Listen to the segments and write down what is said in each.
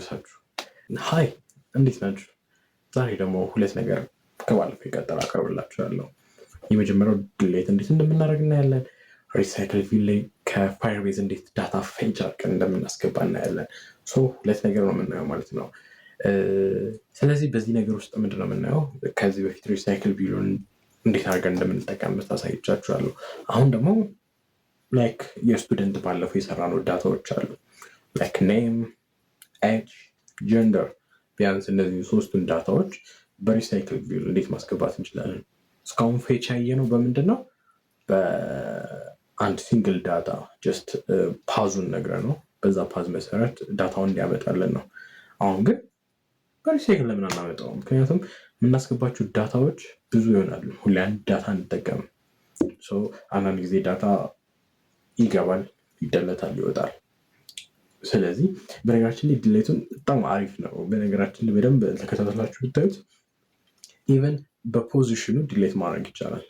አደረሳችሁ። ሃይ እንዴት ናችሁ? ዛሬ ደግሞ ሁለት ነገር ከባለፈው የቀጠለ አቀርብላችኋለሁ። የመጀመሪያው ድሌት እንዴት እንደምናደርግ እናያለን። RecyclerView ላይ ከፋየርቤዝ እንዴት ዳታ ፌች አድርገን እንደምናስገባ እናያለን። ሁለት ነገር ነው የምናየው ማለት ነው። ስለዚህ በዚህ ነገር ውስጥ ምንድን ነው የምናየው? ከዚህ በፊት RecyclerView እንዴት አድርገን እንደምንጠቀምበት አሳይቻችኋለሁ። አሁን ደግሞ ላይክ የስቱደንት ባለፈው የሰራነው ዳታዎች አሉ። ላይክ ኔም፣ ኤጅ፣ ጀንደር ቢያንስ እነዚህ ሶስቱን ዳታዎች በRecyclerView እንዴት ማስገባት እንችላለን። እስካሁን ፌች ያየነው በምንድን ነው? በአንድ ሲንግል ዳታ ጀስት ፓዙን ነግረ ነው በዛ ፓዝ መሰረት ዳታውን እንዲያመጣለን ነው። አሁን ግን በሪሳይክል ለምን አናመጣውም? ምክንያቱም የምናስገባቸው ዳታዎች ብዙ ይሆናሉ። ሁሌ አንድ ዳታ እንጠቀም። አንዳንድ ጊዜ ዳታ ይገባል፣ ይደለታል፣ ይወጣል። ስለዚህ በነገራችን ላይ ድሌቱን በጣም አሪፍ ነው። በነገራችን ላይ በደንብ ተከታተላችሁ ብታዩት ኢቨን በፖዚሽኑ ድሌት ማድረግ ይቻላል።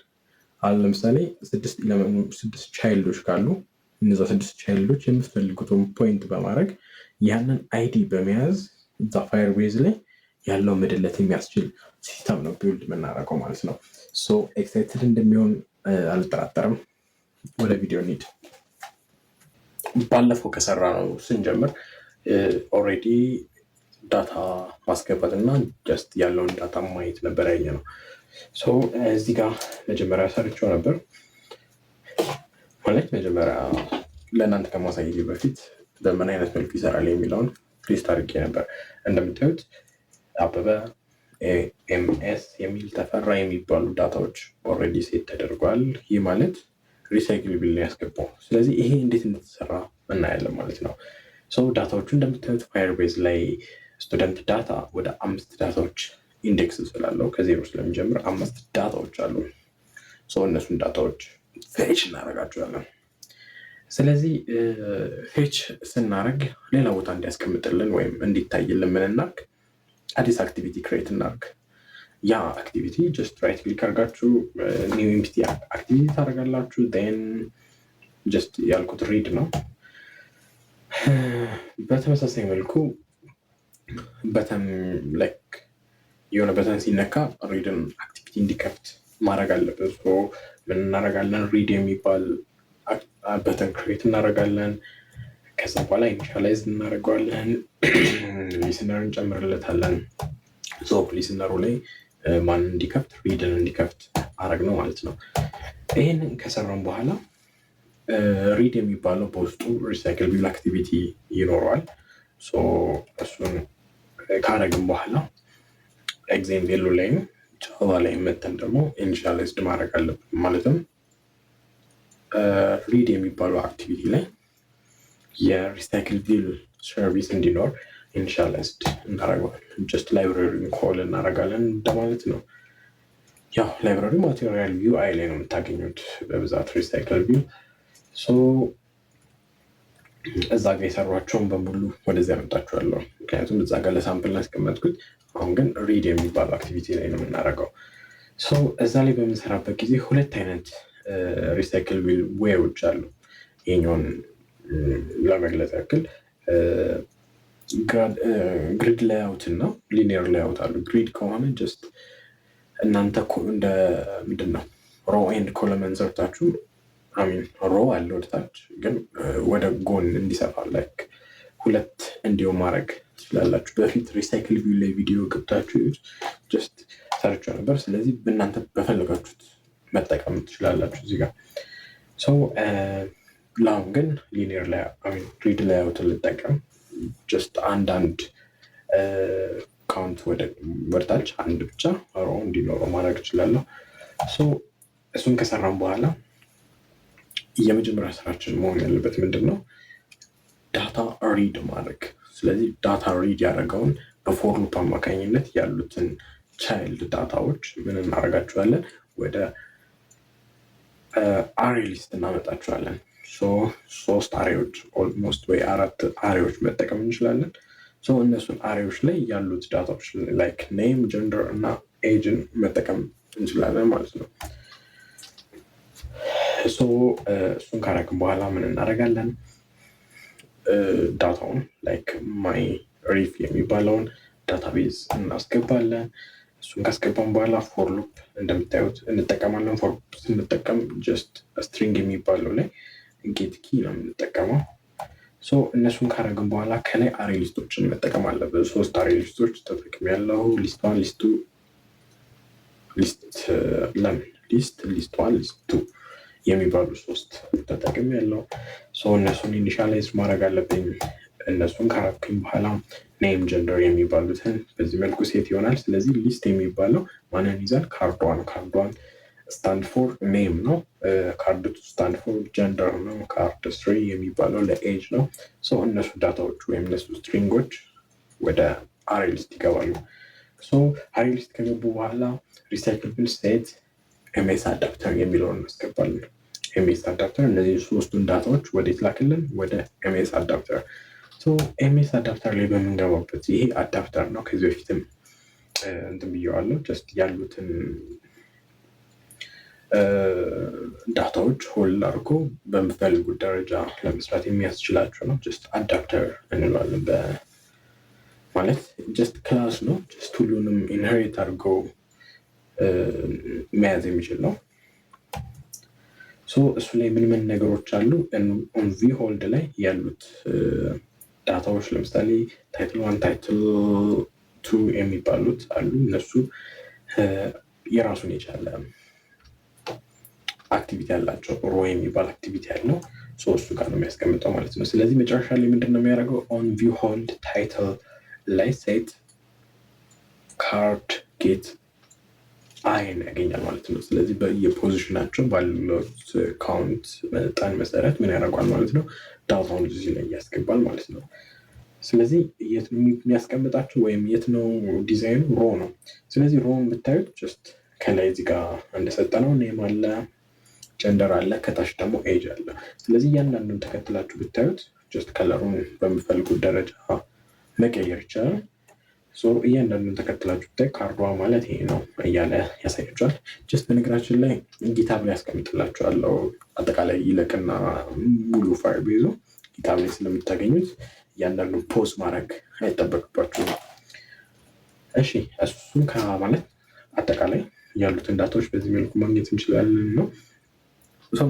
አሁን ለምሳሌ 6 ቻይልዶች ካሉ እነዛ 6 ቻይልዶች የምትፈልጉትን ፖይንት በማድረግ ያንን አይዲ በመያዝ እዛ ፋየርቤዝ ላይ ያለው መድለት የሚያስችል ሲስተም ነው ቢልድ የምናደርገው ማለት ነው። ኤክሳይትድ እንደሚሆን አልጠራጠርም። ወደ ቪዲዮ እንሂድ። ባለፈው ከሰራ ነው ስንጀምር ኦልሬዲ ዳታ ማስገባት እና ጀስት ያለውን ዳታ ማየት ነበር ያየ ነው። እዚህ ጋር መጀመሪያ ሰርቼው ነበር ማለት መጀመሪያ ለእናንተ ከማሳየት በፊት በምን አይነት መልኩ ይሰራል የሚለውን ሊስት አድርጌ ነበር። እንደምታዩት አበበ፣ ኤምኤስ የሚል ተፈራ የሚባሉ ዳታዎች ኦልሬዲ ሴት ተደርጓል። ይህ ማለት RecyclerView ላይ ያስገባው። ስለዚህ ይሄ እንዴት እንደተሰራ እናያለን ማለት ነው። ዳታዎቹ እንደምታዩት ፋየርቤዝ ላይ ስቱደንት ዳታ ወደ 5 ዳታዎች ኢንዴክስ ስላለው ከዜሮ ስለሚጀምር 5 ዳታዎች አሉ። እነሱን ዳታዎች ፌች እናደርጋቸዋለን። ስለዚህ ፌች ስናደርግ ሌላ ቦታ እንዲያስቀምጥልን ወይም እንዲታይልን ምን እናድርግ? አዲስ አክቲቪቲ ክሬት እናድርግ። ያ አክቲቪቲ ጀስት ራይት ክሊክ አድርጋችሁ ኒው ኤምፕቲ አክቲቪቲ ታደርጋላችሁ። ን ጀስት ያልኩት ሪድ ነው። በተመሳሳይ መልኩ በተን ላይክ የሆነ በተን ሲነካ ሪድን አክቲቪቲ እንዲከፍት ማድረግ አለብን። ምን እናደርጋለን? ሪድ የሚባል በተን ክሬት እናደርጋለን። ከዛ በኋላ ኢኒሻላይዝ እናደርገዋለን። ሊስነር እንጨምርለታለን። ሊስነሩ ላይ ማን እንዲከፍት? ሪድን እንዲከፍት አረግ ነው ማለት ነው። ይህንን ከሰራን በኋላ ሪድ የሚባለው በውስጡ RecyclerView አክቲቪቲ ይኖረዋል። እሱን ካረግን በኋላ ኤግዜም ቬሉ ላይም ጃቫ ላይ መተን ደግሞ ኢኒሻላይዝድ ማድረግ አለብን። ማለትም ሪድ የሚባለው አክቲቪቲ ላይ የRecyclerView ሰርቪስ እንዲኖር ኢኒሻላይዝድ እናደርገዋለን። ጀስት ላይብራሪን ኮል እናደርጋለን እንደማለት ነው። ያው ላይብራሪ ማቴሪያል UI ላይ ነው የምታገኙት በብዛት RecyclerView። እዛ ጋር የሰሯቸውን በሙሉ ወደዚያ ያመጣችኋለሁ፣ ምክንያቱም እዛ ጋር ለሳምፕል ያስቀመጥኩት። አሁን ግን ሪድ የሚባለው አክቲቪቲ ላይ ነው የምናደርገው። እዛ ላይ በምንሰራበት ጊዜ ሁለት አይነት RecyclerView ዌዎች አሉ። ይሄኛውን ለመግለጽ ያክል ግሪድ ላይአውት እና ሊኒየር ላይአውት አሉ። ግሪድ ከሆነ ጀስት እናንተ እንደ ምንድን ነው ሮ ኤንድ ኮለመን ሰርታችሁ ሮ አለ ወደታች፣ ግን ወደ ጎን እንዲሰፋ ላይክ ሁለት እንዲሁም ማድረግ ትችላላችሁ። በፊት RecyclerView ላይ ቪዲዮ ገብታችሁ ጀስት ሰርቻ ነበር። ስለዚህ በእናንተ በፈለጋችሁት መጠቀም ትችላላችሁ እዚህ ጋር። ለአሁን ግን ሊኒየር ላይ ሪድ ላይአውትን ልጠቀም። ጀስት አንዳንድ ካውንት ወደታች አንድ ብቻ ሮ እንዲኖረው ማድረግ እችላለሁ። እሱን ከሰራም በኋላ የመጀመሪያ ስራችን መሆን ያለበት ምንድን ነው? ዳታ ሪድ ማድረግ። ስለዚህ ዳታ ሪድ ያደረገውን በፎር ሉፕ አማካኝነት ያሉትን ቻይልድ ዳታዎች ምን እናደርጋቸዋለን? ወደ አሬ ሊስት እናመጣቸዋለን። 3 አሬዎች ኦልሞስት ወይ 4 አሬዎች መጠቀም እንችላለን። እነሱን አሬዎች ላይ ያሉት ዳታዎች ላይክ ኔም፣ ጀንደር እና ኤጅን መጠቀም እንችላለን ማለት ነው። እሱን ካረግን በኋላ ምን እናደርጋለን? ዳታውን ላይክ ማይ ሪፍ የሚባለውን ዳታቤዝ እናስገባለን። እሱን ካስገባን በኋላ ፎር ሉፕ እንደምታዩት እንጠቀማለን። ፎር ሉፕ ስንጠቀም ጀስት ስትሪንግ የሚባለው ላይ ጌት ኪ ነው የምንጠቀመው። እነሱን ካረግን በኋላ ከላይ አሬ ሊስቶችን መጠቀም አለብን። 3 አሬ ሊስቶች ተጠቅም ያለው ሊስት 1 ሊስት 2 ሊስት 2 የሚባሉ 3 ተጠቅም ያለው እነሱን ኢኒሻላይዝ ማድረግ አለብኝ። እነሱን ካረግኩኝ በኋላ ኔም ጀንደር የሚባሉትን በዚህ መልኩ ሴት ይሆናል። ስለዚህ ሊስት የሚባለው ማንን ይዛል? ካርዷን ስታንድ ፎር ኔም ነው። ካርድ ቱ ስታንድ ፎር ጀንደር ነው። ካርድ 3 የሚባለው ለኤጅ ነው። እነሱ ዳታዎች ወይም እነሱ ስትሪንጎች ወደ አሬ ሊስት ይገባሉ። አሬ ሊስት ከገቡ በኋላ ሪሳይክልብል ሴት ኤምኤስ አዳፕተር የሚለውን እናስገባለን። ኤምኤስ አዳፕተር እነዚህ 3ቱን ዳታዎች ወዴት ላክልን? ወደ ኤምኤስ አዳፕተር። ኤምኤስ አዳፕተር ላይ በምንገባበት ይሄ አዳፕተር ነው። ከዚህ በፊትም እንትን ብየዋለሁ። ጀስት ያሉትን ዳታዎች ሆልድ አድርጎ በምፈልጉት ደረጃ ለመስራት የሚያስችላቸው ነው። ጀስት አዳፕተር እንለዋለን። ማለት ጀስት ክላስ ነው። ጀስት ሁሉንም ኢንሄሪት አድርጎ መያዝ የሚችል ነው። እሱ ላይ ምን ነገሮች አሉ? ኦን ቪ ሆልድ ላይ ያሉት ዳታዎች ለምሳሌ ታይትል 1 ታይትል 2 የሚባሉት አሉ። እነሱ የራሱን የቻለ አክቲቪቲ ያላቸው ሮ የሚባል አክቲቪቲ ያለው እሱ ጋር ነው የሚያስቀምጠው ማለት ነው። ስለዚህ መጨረሻ ላይ ምንድነው የሚያደርገው? ኦን ቪው ሆልድ ታይትል ላይ ሴት ካርድ ጌት አይን ያገኛል ማለት ነው። ስለዚህ በየፖዚሽናቸው ባሉት ካውንት መጠን መሰረት ምን ያደርጓል ማለት ነው? ዳታውን እዚህ ላይ ያስገባል ማለት ነው። ስለዚህ የት ነው የሚያስቀምጣቸው ወይም የት ነው ዲዛይኑ? ሮ ነው። ስለዚህ ሮን ብታዩት ጀስት ከላይ እዚህ ጋር እንደሰጠነው ኔም አለ፣ ጀንደር አለ፣ ከታች ደግሞ ኤጅ አለ። ስለዚህ እያንዳንዱን ተከትላችሁ ብታዩት ጀስት ከለሩን በምፈልጉት ደረጃ መቀየር ይቻላል። እያንዳንዱን ተከትላችሁ ብታይ ካርዷ ማለት ይሄ ነው እያለ ያሳያችኋል። ጀስት በነገራችን ላይ ጊታብ ላይ ያስቀምጥላችኋለሁ። አጠቃላይ ይለቅና ሙሉ ፋየርቤዙ ጊታብ ላይ ስለምታገኙት እያንዳንዱን ፖዝ ማድረግ አይጠበቅባችሁም። እሺ እሱን ከማለት አጠቃላይ ያሉትን ዳታዎች በዚህ መልኩ ማግኘት እንችላለን ነው።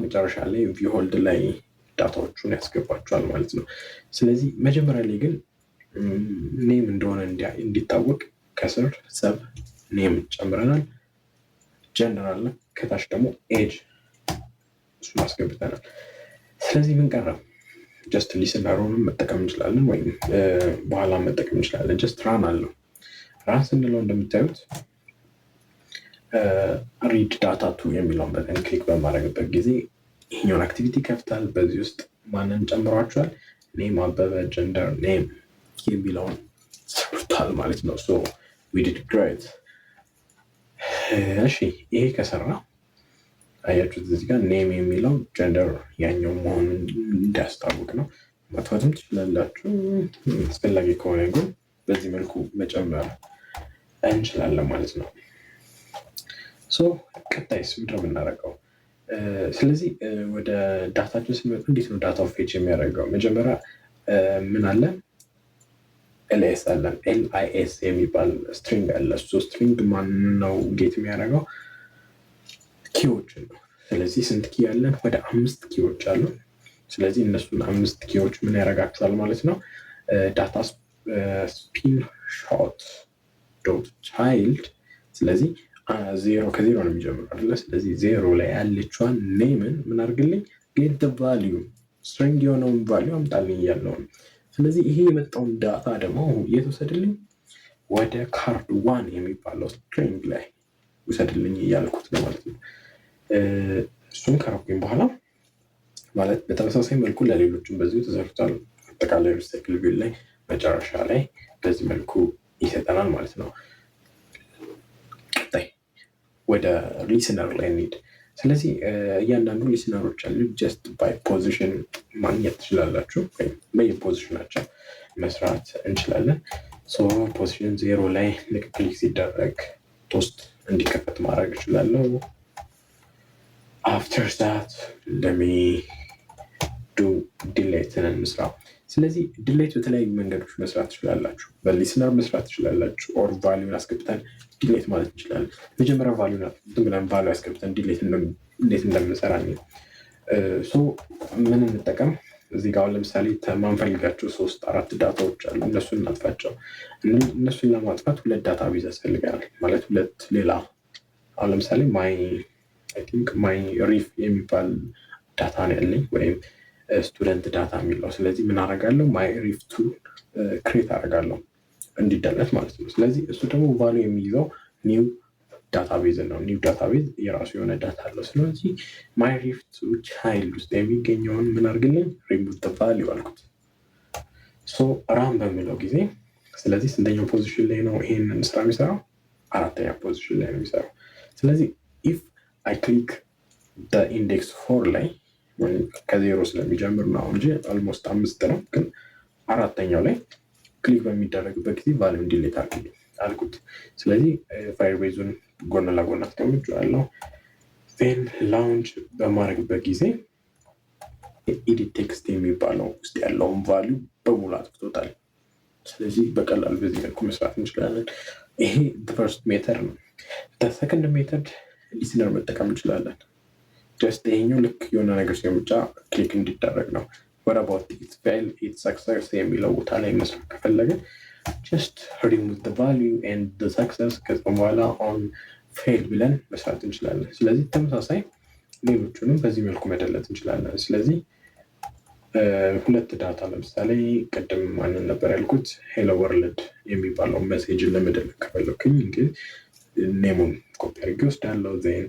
መጨረሻ ላይ ቪው ሆልድ ላይ ዳታዎቹን ያስገባቸዋል ማለት ነው። ስለዚህ መጀመሪያ ላይ ግን ኔም እንደሆነ እንዲታወቅ ከስር ሰብ ኔም ጨምረናል፣ ጀንደር አለ፣ ከታች ደግሞ ኤጅ እሱን አስገብተናል። ስለዚህ ምን ቀረ? ጀስት ሊስነሩንም መጠቀም እንችላለን ወይም በኋላ መጠቀም እንችላለን። ጀስት ራን አለው። ራን ስንለው እንደምታዩት ሪድ ዳታ ቱ የሚለውን በተን ክሊክ በማድረግበት ጊዜ ይህኛውን አክቲቪቲ ይከፍታል። በዚህ ውስጥ ማንን ጨምሯቸዋል? ኔም አበበ፣ ጀንደር ኔም የሚለውን ሰርቷል ማለት ነው። ዊ ዲድ ግሬት። እሺ ይሄ ከሰራ አያችሁት እዚህ ጋር ኔም የሚለው ጀንደር ያኛው መሆኑን እንዲያስታውቅ ነው። ማጥፋትም ትችላላችሁ። አስፈላጊ ከሆነ ግን በዚህ መልኩ መጨመር እንችላለን ማለት ነው። ቀጣይስ ምንድን ነው የምናደርገው? ስለዚህ ወደ ዳታችን ስንመጣ እንዴት ነው ዳታው ፌች የሚያደርገው? መጀመሪያ ምን አለ? ኤልኤስ አለን። ኤልአይኤስ የሚባል ስትሪንግ አለ። ስትሪንግ ማን ነው ጌት የሚያደርገው? ኪዎችን ነው። ስለዚህ ስንት ኪ ያለን? ወደ 5 ኪዎች አሉ። ስለዚህ እነሱን 5 ኪዎች ምን ያደርጋቸዋል ማለት ነው? ዳታ ስፒን ሾት ዶት ቻይልድ። ስለዚህ ከዜሮ ነው የሚጀምረው አይደለ? ስለዚህ ዜሮ ላይ ያለችዋን ኔምን ምን አድርግልኝ? ጌት ቫሊዩ ስትሪንግ የሆነውን ቫሊዩ አምጣልኝ እያለው ነው። ስለዚህ ይሄ የመጣውን ዳታ ደግሞ እየተወሰድልኝ ወደ ካርድ 1 የሚባለው ስትሪንግ ላይ ውሰድልኝ እያልኩት ነው ማለት ነው። እሱን ከረኩኝ በኋላ ማለት በተመሳሳይ መልኩ ለሌሎችም በዚሁ ተሰርቷል። አጠቃላይ RecyclerView ላይ መጨረሻ ላይ በዚህ መልኩ ይሰጠናል ማለት ነው። ቀጣይ ወደ ሊስነር ላይ እንሂድ። ስለዚህ እያንዳንዱ ሊስነሮች አሉ። ጀስት ባይ ፖዚሽን ማግኘት ትችላላችሁ ወይም በየፖዚሽናቸው መስራት እንችላለን። ፖዚሽን 0 ላይ ልክ ክሊክ ሲደረግ ቶስት እንዲከፈት ማድረግ እችላለሁ። አፍተር ዛት ለሚ ዱ ዲሌትን እንስራ። ስለዚህ ዲሌት በተለያዩ መንገዶች መስራት ትችላላችሁ። በሊስነር መስራት ትችላላችሁ። ኦር ቫሊዩን አስገብተን ዲሌት ማለት እንችላለን። መጀመሪያ ቫሊዩን ብለን ቫሊዩ አስገብተን ዲሌት እንዴት እንደምንሰራ ምን እንጠቀም? እዚህ ጋር ለምሳሌ ማንፈልጋቸው 3-4 ዳታዎች አሉ። እነሱን እናጥፋቸው። እነሱን ለማጥፋት 2 ዳታ ቤዝ ያስፈልገናል። ማለት 2 ሌላ አሁን ለምሳሌ ማይ ሪፍ የሚባል ዳታ ነው ያለኝ ወይም ስቱደንት ዳታ የሚለው። ስለዚህ ምን አደርጋለሁ? ማይ ሪፍ ቱ ክሬት አደርጋለሁ እንዲደለት ማለት ነው። ስለዚህ እሱ ደግሞ ቫሉ የሚይዘው ኒው ዳታቤዝ ነው። ኒው ዳታቤዝ የራሱ የሆነ ዳታ አለው። ስለዚህ ማይ ሪፍ ቱ ቻይልድ ውስጥ የሚገኘውን ምን አድርግልኝ? ሪሙቭ ቫሊዩ አልኩት። ራን በሚለው ጊዜ ስለዚህ ስንተኛው ፖዚሽን ላይ ነው ይሄንን ስራ የሚሰራው? 4ኛ ፖዚሽን ላይ ነው የሚሰራው። ስለዚህ ኢፍ አይ ክሊክ ኢንዴክስ 4 ላይ ከዜሮ ስለሚጀምር ነው እንጂ አልሞስት 5 ነው፣ ግን 4ኛው ላይ ክሊክ በሚደረግበት ጊዜ ቫሊዩን ዲሌት አልኩት። ስለዚህ ፋየርቤዙን ጎን ለጎን አስቀምጬዋለሁ። ዜን ላውንች በማድረግበት ጊዜ ኤዲት ቴክስት የሚባለው ውስጥ ያለውን ቫሊዩ በሙሉ አጥፍቶታል። ስለዚህ በቀላሉ በዚህ መልኩ መስራት እንችላለን። ይሄ ፈርስት ሜተድ ነው። ሰከንድ ሜተድ ሊስነር መጠቀም እንችላለን። ጀስት ይሄኛው ልክ የሆነ ነገር ሲሆን ብቻ ክሊክ እንዲደረግ ነው። what about it fail it success የሚለው ቦታ ላይ መስራት ከፈለግን just remove the value and the success ከዛ በኋላ on fail ብለን መስራት እንችላለን። ስለዚህ ተመሳሳይ ሌሎቹንም በዚህ መልኩ መደለት እንችላለን። ስለዚህ 2 ዳታ ለምሳሌ ቅድም ማንን ነበር ያልኩት? ሄሎ ወርልድ የሚባለው ሜሴጅን ለመደለት ከፈለኩኝ እንግዲህ ኔሙን ኮፒ አድርጌ ወስዳለሁ። ዜን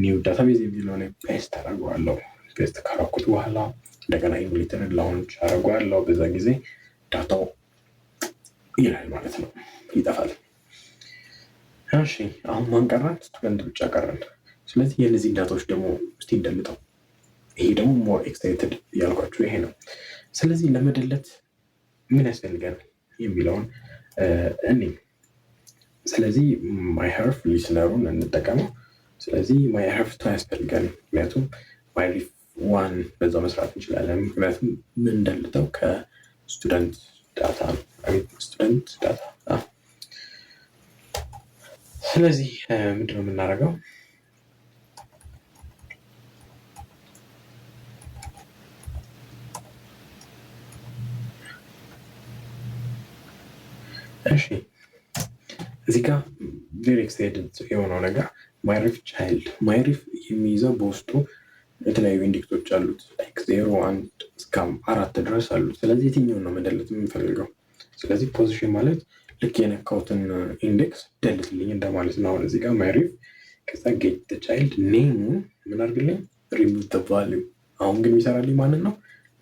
ኒው ዳታቤዝ የሚለው ላይ ፔስት አደርገዋለሁ። ፔስት ካረኩት በኋላ እንደገና ኢሙሌተርን ላውንች አደርገዋለሁ። በዛ ጊዜ ዳታው ይላል ማለት ነው፣ ይጠፋል። እሺ አሁን ማን ቀረን? ስቱደንት ብቻ ቀረን። ስለዚህ የእነዚህን ዳታዎች ደግሞ እስቲ እንደልጠው። ይሄ ደግሞ ሞር ኤክሳይትድ ያልኳችሁ ይሄ ነው። ስለዚህ ለመደለት ምን ያስፈልገናል የሚለውን ስለዚህ ማይ ሀርፍ ሊስነሩን እንጠቀመው። ስለዚህ ማይ ሀርፍ ቱ ያስፈልጋል፣ ምክንያቱም ማይ ሪፍ 1 በዛው መስራት እንችላለን። ምክንያቱም ምን እንደልጠው ከስቱደንት ዳታ ነው። ስቱደንት ዳታ። ስለዚህ ምንድነው የምናደርገው? እሺ እዚህ ጋር ቬሪ ኤክሳይትድ የሆነው ነገር ማይ ሪፍ ቻይልድ። ማይ ሪፍ የሚይዘው በውስጡ የተለያዩ ኢንዴክሶች አሉት። ላይክ 0 1 እስከ 4 ድረስ አሉት። ስለዚህ የትኛውን ነው መደለት የምንፈልገው? ስለዚህ ፖዚሽን ማለት ልክ የነካውትን ኢንዴክስ ደልትልኝ እንደማለት ነው። አሁን እዚህ ጋር ማይ ሪፍ ከዛ ጌት ቻይልድ ኔሙን ምን አድርግልኝ? ሪሙቭ ቫሊዩ። አሁን ግን የሚሰራልኝ ማንን ነው?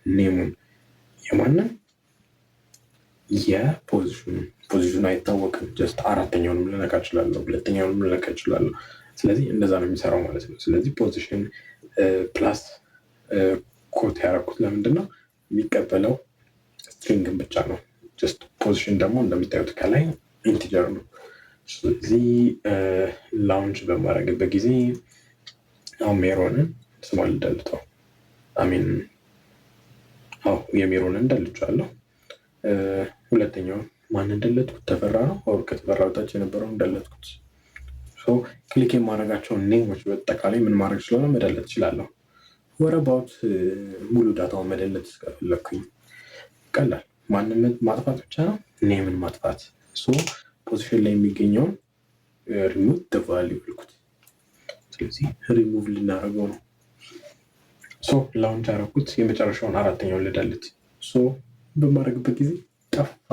ኔሙን። የማንን? የፖዚሽኑ አይታወቅም። ጀስት 4ኛውንም ልነካ እችላለሁ፣ 2ኛውንም ልነካ እችላለሁ። ስለዚህ እንደዛ ነው የሚሰራው ማለት ነው። ስለዚህ ፖዚሽን ፕላስ ኮት ያደረኩት ለምንድን ነው? የሚቀበለው ስትሪንግን ብቻ ነው። ጀስት ፖዚሽን ደግሞ እንደምታዩት ከላይ ኢንቲጀር ነው። ስለዚህ ላውንች በማድረግበት ጊዜ ሜሮንን ስሟ ልደልተው የሜሮንን እንደልቻለሁ። 2ኛውን ማን እንደለጥኩት? ተፈራ ነው። ኦር ከተፈራ በታች የነበረው እንደለጥኩት። ክሊክ የማድረጋቸውን ኔሞች በጠቃላይ ምን ማድረግ ስለሆነ መደለት እችላለሁ። ወረባውት ሙሉ ዳታውን መደለት እስከፈለኩኝ ቀላል ማንነት ማጥፋት ብቻ ነው፣ ኔምን ማጥፋት። ፖዚሽን ላይ የሚገኘውን ሪሙቭ ቫሊዩ ልኩት። ስለዚህ ሪሙቭ ልናደርገው ነው። ላውንች አደረኩት። የመጨረሻውን 4ኛውን ልደልት በማድረግበት ጊዜ ጠፋ።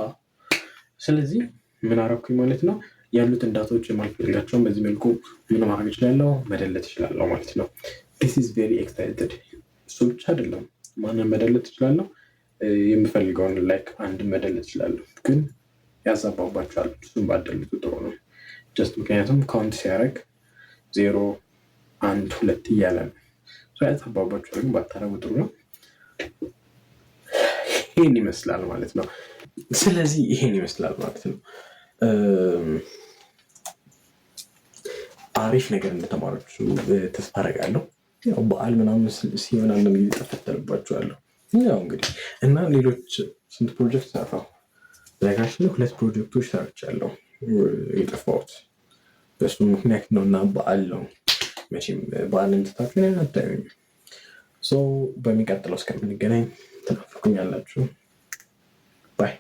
ስለዚህ ምን አደረኩኝ ማለት ነው? ያሉትን ዳታዎች የማልፈልጋቸውን በዚህ መልኩ ምን ማድረግ እችላለሁ? መደለት እችላለሁ ማለት ነው። ዲስ ኢዝ ቬሪ ኤክሳይትድ። እሱ ብቻ አይደለም፣ ማንን መደለት እችላለሁ? የምፈልገውን ላይክ አንድ መደለት እችላለሁ፣ ግን ያዛባባቸዋል። እሱም ባደልቱ ጥሩ ነው። ጀስት ምክንያቱም ካውንት ሲያደርግ 0 1 2 እያለ ነው። ያዛባባቸዋል፣ ግን ባታረጉ ጥሩ ነው። ይህን ይመስላል ማለት ነው። ስለዚህ ይሄን ይመስላል ማለት ነው። አሪፍ ነገር እንደተማራችሁ ተስፋ አደርጋለሁ። ያው በዓል ምናምን ሲሆን አንድ ጊዜ ተፈተንባችኋለሁ። ያው እንግዲህ እና ሌሎች ስንት ፕሮጀክት ሰራው? በነገራችን ላይ 2 ፕሮጀክቶች ሰርቻለሁ። የጠፋሁት በሱ ምክንያት ነው እና በዓል ነው። መቼም በዓልን ትታችሁ እኔን አታዩኝም። በሚቀጥለው እስከምንገናኝ ትናፍቁኛላችሁ። ባይ